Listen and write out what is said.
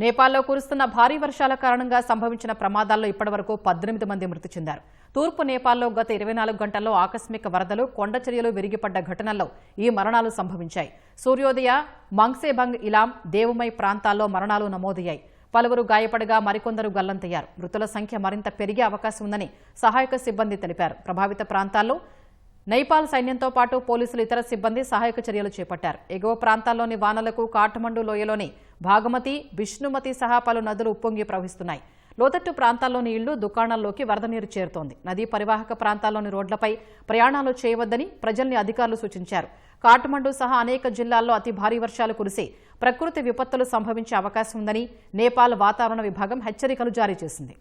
నేపాల్లో కురుస్తున్న భారీ వర్షాల కారణంగా సంభవించిన ప్రమాదాల్లో ఇప్పటివరకు 18 మంది మృతి చెందారు. తూర్పు నేపాల్లో గత 24 గంటల్లో ఆకస్మిక వరదలు, కొండచర్యలు విరిగిపడ్డ ఘటనల్లో ఈ మరణాలు సంభవించాయి. సూర్యోదయ, మంగ్సేబంగ్ ఇలాం, దేవుమై ప్రాంతాల్లో మరణాలు నమోదయ్యాయి. పలువురు గాయపడగా మరికొందరు గల్లంతయ్యారు. మృతుల సంఖ్య మరింత పెరిగే అవకాశం ఉందని సహాయక సిబ్బంది తెలిపారు. ప్రభావిత ప్రాంతాల్లో నేపాల్ సైన్యంతో పాటు పోలీసులు, ఇతర సిబ్బంది సహాయక చర్యలు చేపట్టారు. ఎగువ ప్రాంతాల్లోని వానలకు కాఠ్మండు లోయలోని భాగమతి, విష్ణుమతి సహా పలు నదులు ఉప్పొంగి ప్రవహిస్తున్నాయి. లోతట్టు ప్రాంతాల్లోని ఇళ్లు, దుకాణాల్లోకి వరద నీరు చేరుతోంది. నదీ పరివాహక ప్రాంతాల్లోని రోడ్లపై ప్రయాణాలు చేయవద్దని ప్రజల్ని అధికారులు సూచించారు. కాఠ్మండు సహా అనేక జిల్లాల్లో అతి భారీ వర్షాలు కురిసి ప్రకృతి విపత్తులు సంభవించే అవకాశం ఉందని నేపాల్ వాతావరణ విభాగం హెచ్చరికలు జారీ చేసింది.